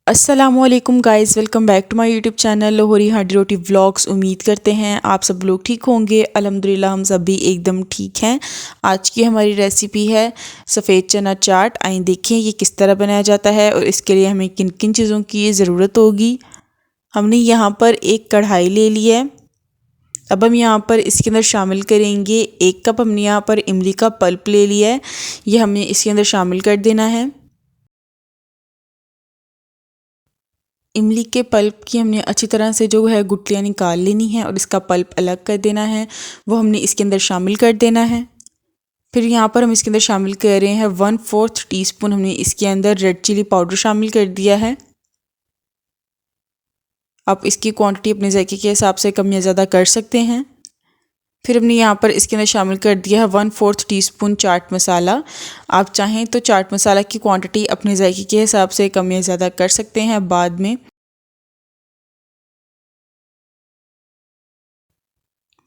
अस्सलामुअलैकुम guys, welcome back to my YouTube channel Lahori Handi Roti vlogs. उम्मीद करते हैं आप सब लोग ठीक होंगे। अल्हम्दुलिल्लाह हम सब भी एकदम ठीक हैं। आज की हमारी रेसिपी है सफ़ेद चना चाट। आइए देखें ये किस तरह बनाया जाता है और इसके लिए हमें किन किन चीज़ों की ज़रूरत होगी। हमने यहाँ पर एक कढ़ाई ले ली है। अब हम यहाँ पर इसके अंदर शामिल करेंगे 1 कप। हमने यहाँ पर इमली का पल्प ले लिया है, ये हमें इसके अंदर शामिल कर देना है। इमली के पल्प की हमने अच्छी तरह से जो है गुठलियाँ निकाल लेनी है और इसका पल्प अलग कर देना है, वो हमने इसके अंदर शामिल कर देना है। फिर यहाँ पर हम इसके अंदर शामिल कर रहे हैं 1/4 टीस्पून। हमने इसके अंदर रेड चिली पाउडर शामिल कर दिया है। आप इसकी क्वांटिटी अपने जायके के हिसाब से कम या ज़्यादा कर सकते हैं। फिर हमने यहाँ पर इसके अंदर शामिल कर दिया है 1/4 टीस्पून चाट मसाला। आप चाहें तो चाट मसाला की क्वांटिटी अपने जायके के हिसाब से कम या ज़्यादा कर सकते हैं बाद में।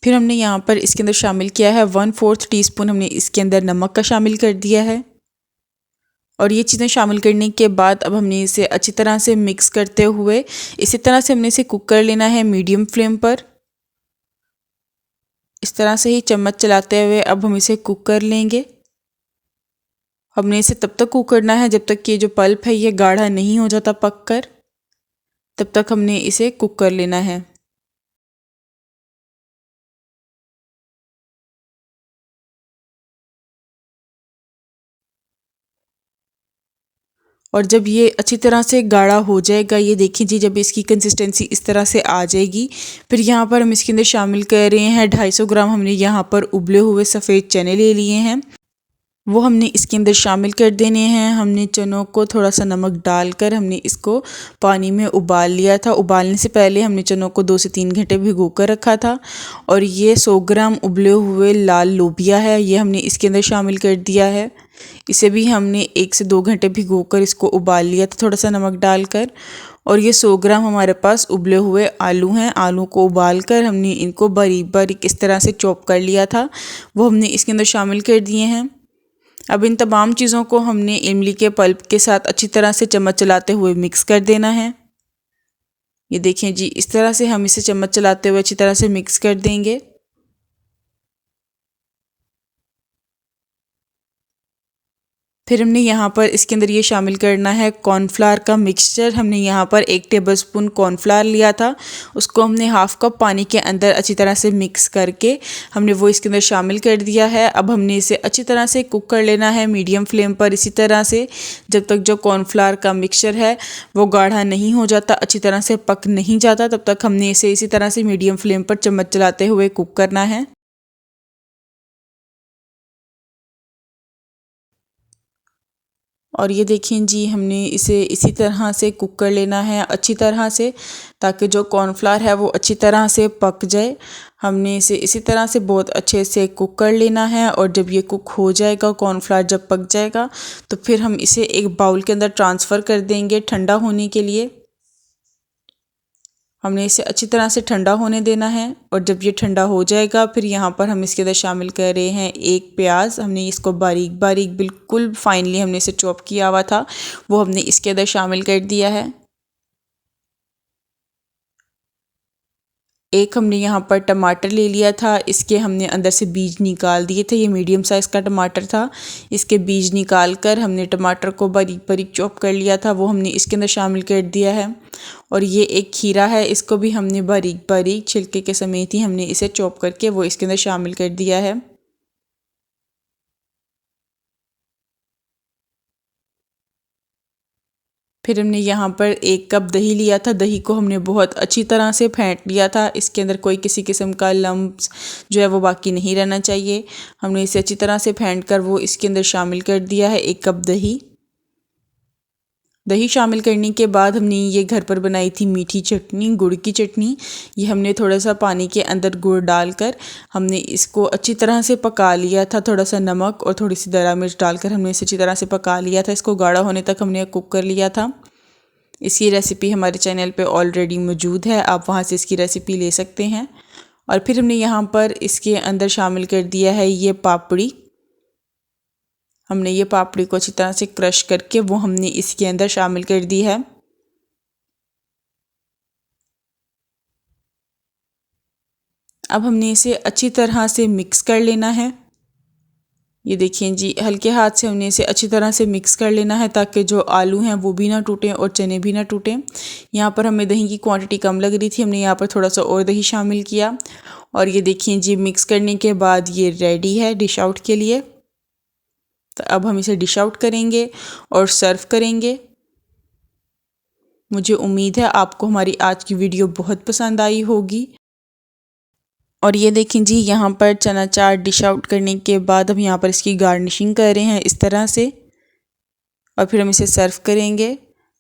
फिर हमने यहाँ पर इसके अंदर शामिल किया है 1/4 टीस्पून। हमने इसके अंदर नमक का शामिल कर दिया है और ये चीज़ें शामिल करने के बाद अब हमने इसे अच्छी तरह से मिक्स करते हुए इसी तरह से हमने इसे कुक कर लेना है मीडियम फ्लेम पर। इस तरह से ही चम्मच चलाते हुए अब हम इसे कुक कर लेंगे। हमने इसे तब तक कुक करना है जब तक कि ये जो पल्प है ये गाढ़ा नहीं हो जाता पक कर, तब तक हमने इसे कुक कर लेना है। और जब ये अच्छी तरह से गाढ़ा हो जाएगा, ये देखिए जी, जब इसकी कंसिस्टेंसी इस तरह से आ जाएगी, फिर यहाँ पर हम इसके अंदर शामिल कर रहे हैं 250 ग्राम। हमने यहाँ पर उबले हुए सफ़ेद चने ले लिए हैं, वो हमने इसके अंदर शामिल कर देने हैं। हमने चनों को थोड़ा सा नमक डालकर हमने इसको पानी में उबाल लिया था। उबालने से पहले हमने चनों को 2 से 3 घंटे भिगो कर रखा था। और ये 100 ग्राम उबले हुए लाल लोबिया है, ये हमने इसके अंदर शामिल कर दिया है। इसे भी हमने 1 से 2 घंटे भिगोकर इसको उबाल लिया था थोड़ा सा नमक डालकर। और ये 100 ग्राम हमारे पास उबले हुए आलू हैं। आलू को उबाल कर हमने इनको बारीक बारीक इस तरह से चॉप कर लिया था, वो हमने इसके अंदर शामिल कर दिए हैं। अब इन तमाम चीज़ों को हमने इमली के पल्प के साथ अच्छी तरह से चम्मच चलाते हुए मिक्स कर देना है। ये देखें जी, इस तरह से हम इसे चम्मच चलाते हुए अच्छी तरह से मिक्स कर देंगे। फिर हमने यहाँ पर इसके अंदर ये शामिल करना है कॉर्नफ्लावर का मिक्सचर। हमने यहाँ पर 1 टेबलस्पून कॉर्नफ्लावर लिया था, उसको हमने हाफ़ कप पानी के अंदर अच्छी तरह से मिक्स करके हमने वो इसके अंदर शामिल कर दिया है। अब हमने इसे अच्छी तरह से कुक कर लेना है मीडियम फ्लेम पर, इसी तरह से जब तक जो कॉर्नफ्लावर का मिक्सचर है वो गाढ़ा नहीं हो जाता, अच्छी तरह से पक नहीं जाता, तब तक हमने इसे इसी तरह से मीडियम फ्लेम पर चम्मच चलाते हुए कुक करना है। और ये देखें जी, हमने इसे इसी तरह से कुक कर लेना है अच्छी तरह से, ताकि जो कॉर्नफ्लावर है वो अच्छी तरह से पक जाए। हमने इसे इसी तरह से बहुत अच्छे से कुक कर लेना है। और जब ये कुक हो जाएगा, कॉर्नफ्लावर जब पक जाएगा, तो फिर हम इसे एक बाउल के अंदर ट्रांसफ़र कर देंगे ठंडा होने के लिए। हमने इसे अच्छी तरह से ठंडा होने देना है। और जब ये ठंडा हो जाएगा, फिर यहाँ पर हम इसके अंदर शामिल कर रहे हैं 1 प्याज। हमने इसको बारीक बारीक बिल्कुल फाइनली हमने इसे चॉप किया हुआ था, वो हमने इसके अंदर शामिल कर दिया है। एक हमने यहाँ पर टमाटर ले लिया था, इसके हमने अंदर से बीज निकाल दिए थे। ये मीडियम साइज़ का टमाटर था, इसके बीज निकाल कर हमने टमाटर को बारीक बारीक चॉप कर लिया था, वो हमने इसके अंदर शामिल कर दिया है। और ये एक खीरा है, इसको भी हमने बारीक बारीक छिलके के समेत ही हमने इसे चॉप करके वो इसके अंदर शामिल कर दिया है। फिर हमने यहाँ पर 1 कप दही लिया था, दही को हमने बहुत अच्छी तरह से फेंट लिया था। इसके अंदर कोई किसी किस्म का लम्प्स जो है वो बाकी नहीं रहना चाहिए। हमने इसे अच्छी तरह से फेंट कर वो इसके अंदर शामिल कर दिया है 1 कप दही। दही शामिल करने के बाद हमने ये घर पर बनाई थी मीठी चटनी, गुड़ की चटनी। ये हमने थोड़ा सा पानी के अंदर गुड़ डालकर हमने इसको अच्छी तरह से पका लिया था। थोड़ा सा नमक और थोड़ी सी दरा मिर्च डालकर हमने इसे अच्छी तरह से पका लिया था। इसको गाढ़ा होने तक हमने कुक कर लिया था। इसकी रेसिपी हमारे चैनल पे ऑलरेडी मौजूद है, आप वहाँ से इसकी रेसिपी ले सकते हैं। और फिर हमने यहाँ पर इसके अंदर शामिल कर दिया है ये पापड़ी। हमने ये पापड़ी को अच्छी तरह से क्रश करके वो हमने इसके अंदर शामिल कर दी है। अब हमने इसे अच्छी तरह से मिक्स कर लेना है। ये देखिए जी, हल्के हाथ से हमने इसे अच्छी तरह से मिक्स कर लेना है ताकि जो आलू हैं वो भी ना टूटें और चने भी ना टूटें। यहाँ पर हमें दही की क्वांटिटी कम लग रही थी, हमने यहाँ पर थोड़ा सा और दही शामिल किया और ये देखिए जी, मिक्स करने के बाद ये रेडी है डिश आउट के लिए। तो अब हम इसे डिश आउट करेंगे और सर्व करेंगे। मुझे उम्मीद है आपको हमारी आज की वीडियो बहुत पसंद आई होगी। और ये देखें जी, यहाँ पर चना चाट डिश आउट करने के बाद हम यहाँ पर इसकी गार्निशिंग कर रहे हैं इस तरह से और फिर हम इसे सर्व करेंगे।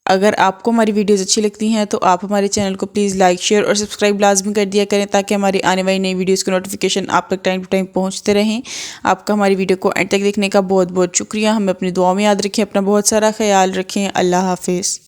अगर आपको हमारी वीडियोस अच्छी लगती हैं तो आप हमारे चैनल को प्लीज़ लाइक, शेयर और सब्सक्राइब लाजमी कर दिया करें ताकि हमारी आने वाली नई वीडियोस की नोटिफिकेशन आप तक टाइम टू टाइम पहुँचते रहें। आपका हमारी वीडियो को एंड तक देखने का बहुत बहुत शुक्रिया। हमें अपनी दुआ में याद रखें, अपना बहुत सारा ख्याल रखें। अल्लाह हाफिज़।